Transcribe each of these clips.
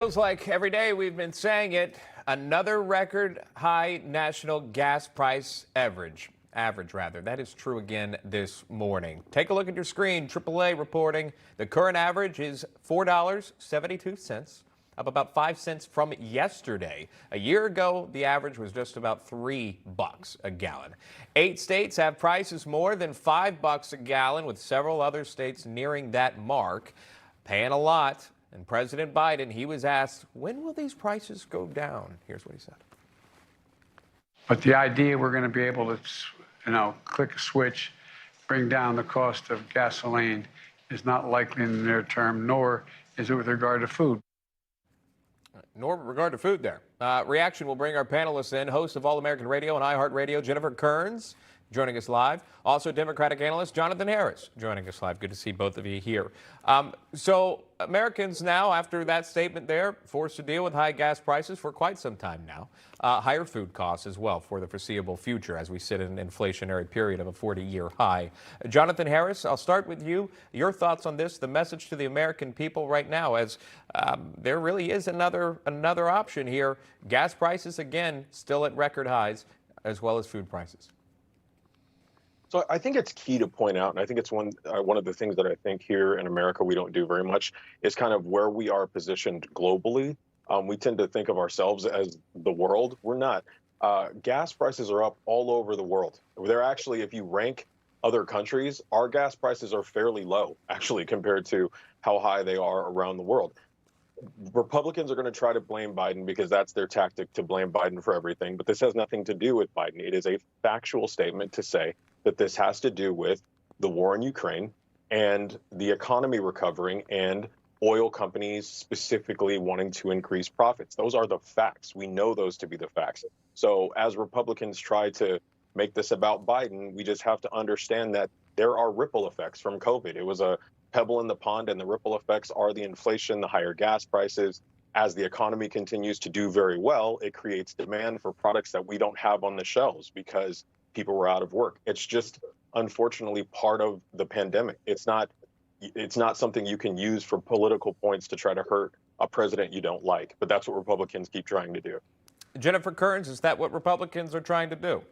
Feels like every day we've been saying it, another record high national gas price average. That is true again this morning. Take a look at your screen. AAA reporting the current average is $4.72, up about 5 cents from yesterday. A year ago, the average was just about $3 a gallon. 8 states have prices more than $5 a gallon, with several other states nearing that mark, paying a lot. And President Biden, he was asked, when will these prices go down? Here's what he said. But the idea we're going to be able to, click a switch, bring down the cost of gasoline is not likely in the near term, nor is it with regard to food. Nor with regard to food there. Reaction will bring our panelists in. Host of All American Radio and iHeartRadio, Jennifer Kerns, joining us live. Also, Democratic analyst Jonathan Harris joining us live. Good to see both of you here. So Americans now, after that statement there, forced to deal with high gas prices for quite some time now. Higher food costs as well for the foreseeable future as we sit in an inflationary period of a 40-year high. Jonathan Harris, I'll start with you. Your thoughts on this, the message to the American people right now, as there really is another option here. Gas prices, again, still at record highs, as well as food prices. So I think it's key to point out, and I think it's one of the things that I think here in America we don't do very much, is kind of where we are positioned globally. We tend to think of ourselves as the world. We're not. Gas prices are up all over the world. They're actually, if you rank other countries, our gas prices are fairly low, actually, compared to how high they are around the world. Republicans are going to try to blame Biden because that's their tactic, to blame Biden for everything. But this has nothing to do with Biden. It is a factual statement to say that this has to do with the war in Ukraine and the economy recovering and oil companies specifically wanting to increase profits. Those are the facts. We know those to be the facts. So as Republicans try to make this about Biden, we just have to understand that there are ripple effects from COVID. It was a pebble in the pond, and the ripple effects are the inflation, the higher gas prices. As the economy continues to do very well, it creates demand for products that we don't have on the shelves because people were out of work. It's just, unfortunately, part of the pandemic. It's not something you can use for political points to try to hurt a president you don't like. But that's what Republicans keep trying to do. Jennifer Kerns, is that what Republicans are trying to do?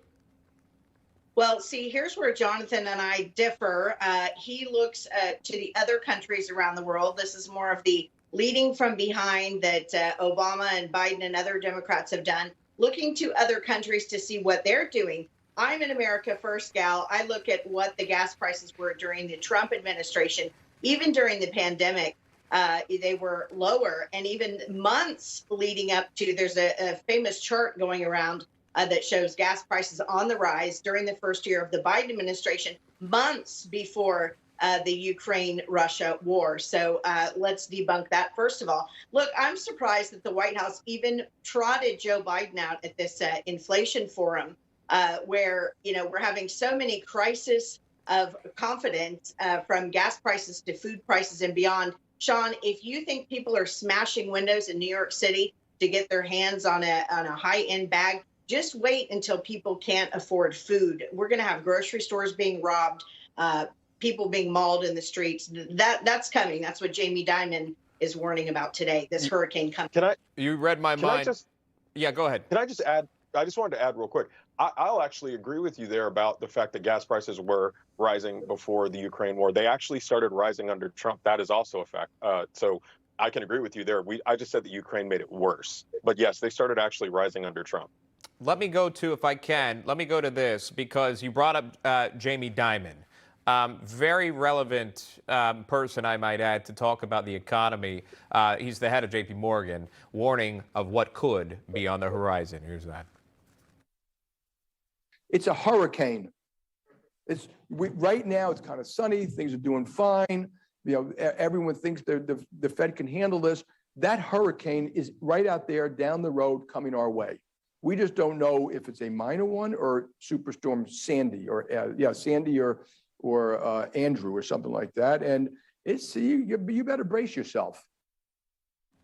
Well, see, here's where Jonathan and I differ. He looks to the other countries around the world. This is more of the leading from behind that Obama and Biden and other Democrats have done, looking to other countries to see what they're doing. I'm an America First gal. I look at what the gas prices were during the Trump administration. Even during the pandemic, they were lower. And even months leading up to, there's a famous chart going around that shows gas prices on the rise during the first year of the Biden administration, months before the Ukraine-Russia war. So let's debunk that first of all. Look, I'm surprised that the White House even trotted Joe Biden out at this inflation forum, where, we're having so many crises of confidence from gas prices to food prices and beyond. Sean, if you think people are smashing windows in New York City to get their hands on a high-end bag, just wait until people can't afford food. We're going to have grocery stores being robbed, people being mauled in the streets. That's coming. That's what Jamie Dimon is warning about today, this hurricane coming. You read my mind. Yeah, go ahead. Can I just add? I just wanted to add real quick. I'll actually agree with you there about the fact that gas prices were rising before the Ukraine war. They actually started rising under Trump. That is also a fact. So I can agree with you there. I just said that Ukraine made it worse. But yes, they started actually rising under Trump. Let me go to, if I can, this, because you brought up Jamie Dimon. Very relevant person, I might add, to talk about the economy. He's the head of J.P. Morgan, warning of what could be on the horizon. Here's that. It's a hurricane. Right now it's kind of sunny. Things are doing fine. Everyone thinks the Fed can handle this. That hurricane is right out there down the road coming our way. We just don't know if it's a minor one or Superstorm Sandy or Sandy or Andrew or something like that. And you better brace yourself.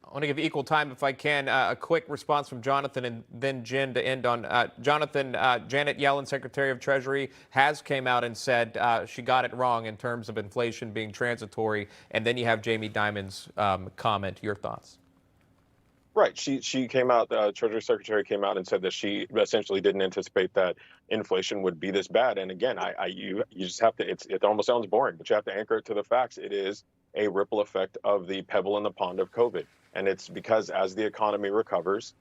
I want to give equal time, if I can, a quick response from Jonathan and then Jen to end on. Jonathan, Janet Yellen, Secretary of Treasury, has came out and said she got it wrong in terms of inflation being transitory. And then you have Jamie Dimon's comment. Your thoughts? Right. She came out. Treasury Secretary came out and said that she essentially didn't anticipate that inflation would be this bad. And again, you just have to. It almost sounds boring, but you have to anchor it to the facts. It is a ripple effect of the pebble in the pond of COVID, and it's because as the economy recovers,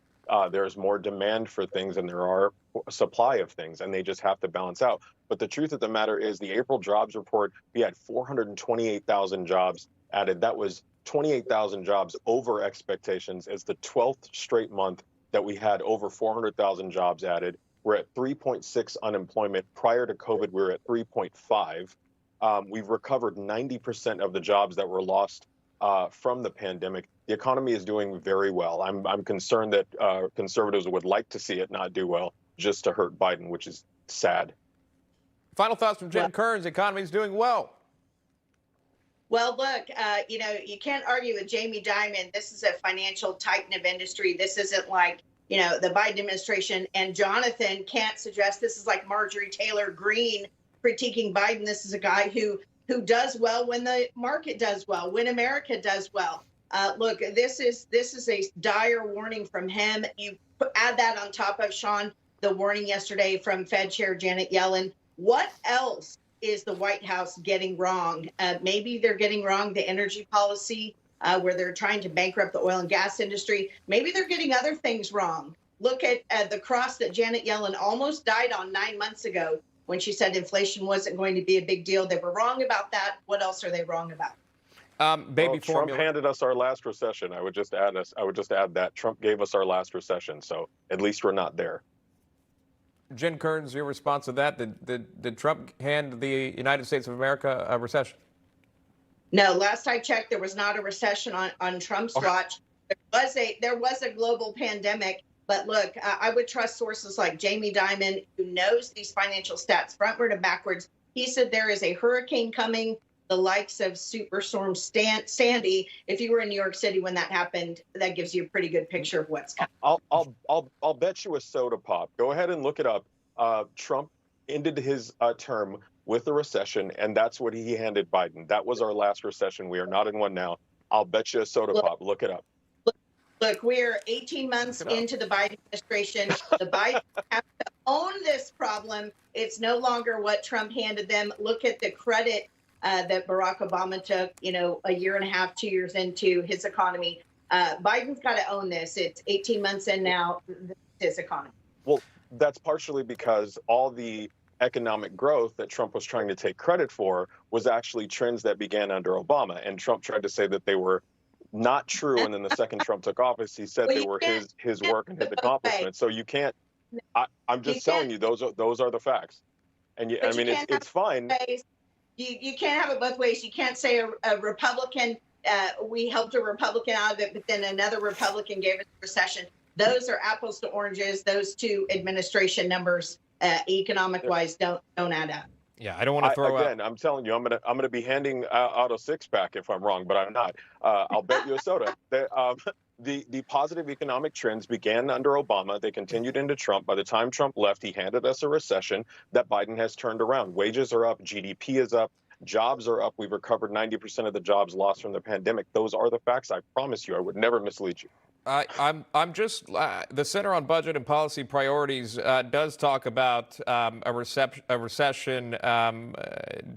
there's more demand for things and there are a supply of things, and they just have to balance out. But the truth of the matter is, the April jobs report, we had 428,000 jobs added. That was 28,000 jobs over expectations. It's the 12th straight month that we had over 400,000 jobs added. We're at 3.6 unemployment. Prior to COVID, we were at 3.5. We've recovered 90% of the jobs that were lost from the pandemic. The economy is doing very well. I'm concerned that conservatives would like to see it not do well, just to hurt Biden, which is sad. Final thoughts from Jim Kerns. The economy is doing well. Well, look, you can't argue with Jamie Dimon. This is a financial titan of industry. This isn't like, the Biden administration. And Jonathan can't suggest this is like Marjorie Taylor Greene critiquing Biden. This is a guy who does well when the market does well, when America does well. Look, this is a dire warning from him. You add that on top of, Sean, the warning yesterday from Fed Chair Janet Yellen. What else is the White House getting wrong? Maybe they're getting wrong the energy policy, where they're trying to bankrupt the oil and gas industry. Maybe they're getting other things wrong. Look at the cross that Janet Yellen almost died on 9 months ago when she said inflation wasn't going to be a big deal. They were wrong about that. What else are they wrong about? Baby Trump formula. handed us our last recession. I would just add that Trump gave us our last recession. So at least we're not there. Jen Kerns, your response to that? Did Trump hand the United States of America a recession? No, last I checked, there was not a recession on Trump's watch. There was a global pandemic. But look, I would trust sources like Jamie Dimon, who knows these financial stats frontward and backwards. He said there is a hurricane coming, the likes of Superstorm Sandy. If you were in New York City when that happened, that gives you a pretty good picture of what's coming. I'll bet you a soda pop. Go ahead and look it up. Trump ended his term with a recession, and that's what he handed Biden. That was our last recession. We are not in one now. I'll bet you a soda pop. Look it up. Look, we're 18 months into the Biden administration. The Biden have to own this problem. It's no longer what Trump handed them. Look at the credit that Barack Obama took, a year and a half, 2 years into his economy. Biden's got to own this. It's 18 months in now, his economy. Well, that's partially because all the economic growth that Trump was trying to take credit for was actually trends that began under Obama. And Trump tried to say that they were not true. And then the second Trump took office, he said they were his work and his accomplishments. So you can't. I'm just telling you, those are the facts. And it's fine. You can't have it both ways. You can't say a Republican, we helped a Republican out of it, but then another Republican gave us a recession. Those are apples to oranges. Those two administration numbers, economic-wise, don't add up. Yeah, I don't want to throw out. I'm telling you, I'm gonna be handing out a six-pack if I'm wrong, but I'm not. I'll bet you a soda. The positive economic trends began under Obama. They continued into Trump. By the time Trump left, he handed us a recession that Biden has turned around. Wages are up, GDP is up, jobs are up. We've recovered 90% of the jobs lost from the pandemic. Those are the facts. I promise you, I would never mislead you. I'm just the Center on Budget and Policy Priorities does talk about a recession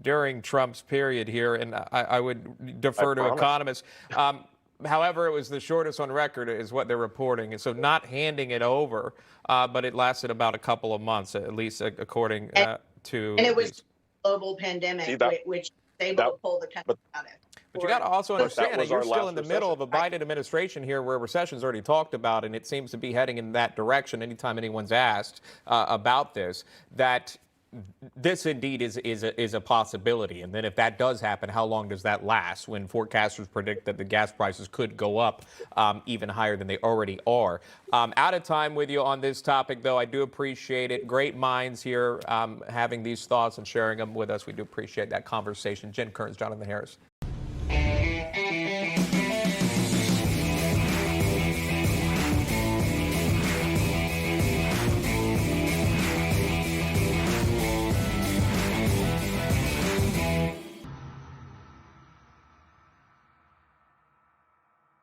during Trump's period here, and I would defer to economists. However, it was the shortest on record, is what they're reporting, and so not handing it over, but it lasted about a couple of months, at least according to. And it was a global pandemic, which they able to pull the country out of. But you got to also understand that you're still in the middle of a recession. Biden administration here where recession's already talked about, and it seems to be heading in that direction anytime anyone's asked about this, that this indeed is a possibility. And then if that does happen, how long does that last when forecasters predict that the gas prices could go up even higher than they already are? Out of time with you on this topic, though. I do appreciate it. Great minds here having these thoughts and sharing them with us. We do appreciate that conversation. Jen Kerns, Jonathan Harris.